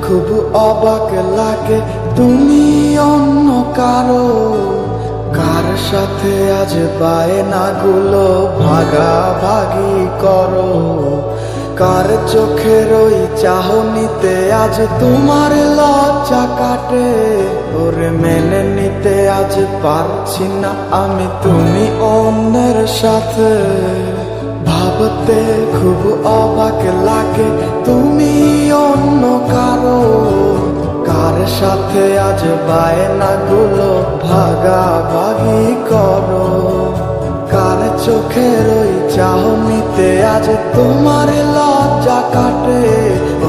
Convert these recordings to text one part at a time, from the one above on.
খুব অবাক লাগে তুমি অন্য কারো, কার সাথে আজ বায়নাগুলো ভাগাভাগি করো। কার চোখের ওই চাহনিতে আজ তোমার লজ্জা কাটে। ওরে মেনে নিতে আজ পারছি না আমি তুমি অন্যের সাথে। ভাবতে খুব অবাক লাগে তুমি অন্য কারো, কার সাথে আজ বায়নাগুলো ভাগাভাগি করো। কার চোখের ওই চাহনিতে আজ তোমার লজ্জা কাটে।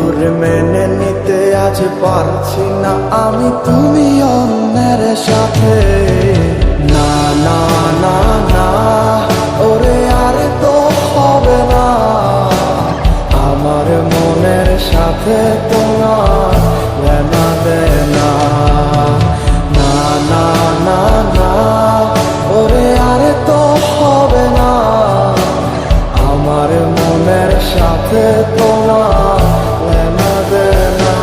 ওরে মেনে নিতে আজ পারছি না আমি তুমি অন্যের সাথে। না না না না, ওরে আর তো হবে না, আমার মনের সাথে তোমার লেনা দেনা। না না না না, ওরে আর তো হবে না, আমার মনের সাথে তোমার লেনা দেনা।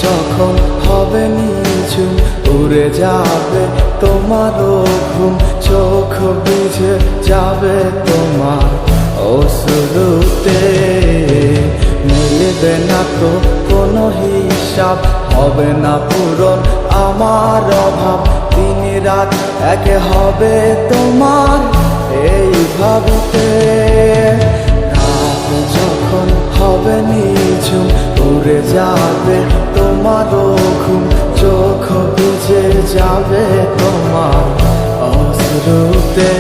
যখন হবে নিঝুম উড়ে যাবে তোমারও ঘুম, চোখ বুঝে যাবে তোমার অশ্রুতে। মিলবে না তো কোনো হিসাব, হবে না পূরণ আমার অভাব। দিন রাত এক হবে তোমার এই ভাবিতে। রাত যখন হবে নিঝুম উড়ে যাবে তোমারও ঘুম, চোখ বুঝে যাবে তোমার অশ্রুতে।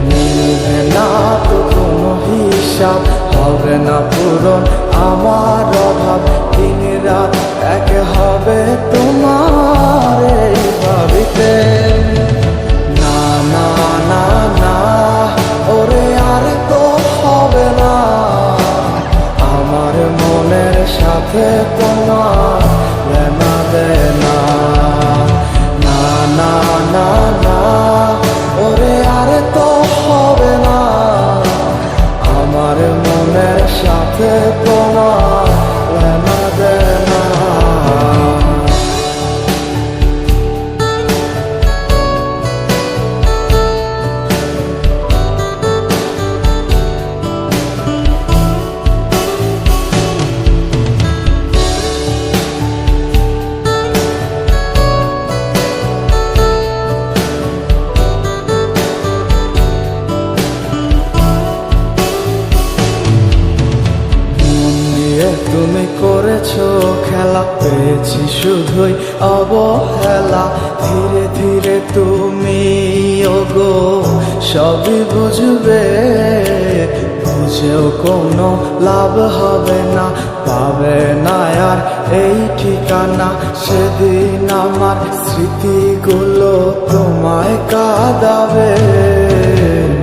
মিলবে না তো কোনো হিসাব, হবে না পূরণ আমার অভাব। দিন রাত এক হবে তোমার এই ভাবিতে। না না না না, ওরে আর তো হবে না, আমার মনের সাথে তোমার লেনা দেনা। না না না না, ওরে আর তো হবে না, আমার মনের সাথে তোমার লেনা দেনা। তুমি করেছো খেলা, পেয়েছি শুধুই অবহেলা। ধীরে ধীরে তুমি ওগো সবই বুঝবে, বুঝেও কোনো লাভ হবে না, পাবে না আর এই ঠিকানা। সেদিন আমার স্মৃতিগুলো তোমায় কাঁদাবে।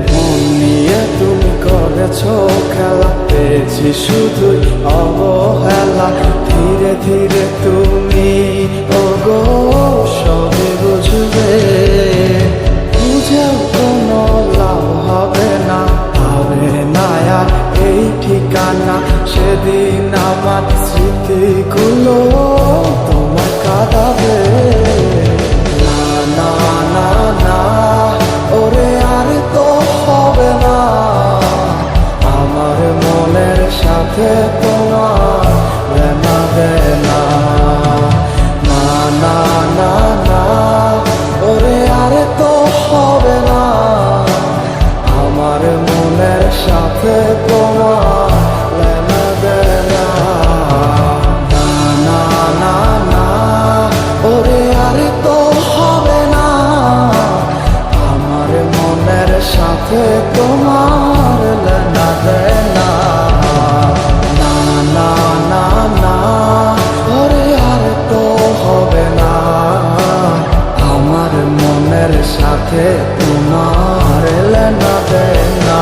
মন নিয়ে তুমি করেছো খেলা, পেয়েছি শুধুই অবহেলা। ধীরে ধীরে তুমি ওগো সবই বুঝবে, বুঝেও কোনো লাভ হবে না, পাবে না আর এই ঠিকানা। সেদিন আমার স্মৃতিগুলো তোমার কাঁদাবে। না না না না, ওরে আর তো হবে না, আমার মনের সাথে তোমার লেনা দেনা। না না না না, ওরে আর তো হবে না, আমার মনের সাথে তোমার লেনা দেনা। না না না না, ওরে আর তো হবে না, আমার মনের সাথে তোমার লেনা দেনা। না না না না, ওরে আর তো হবে না। আমার এলে না দেয় না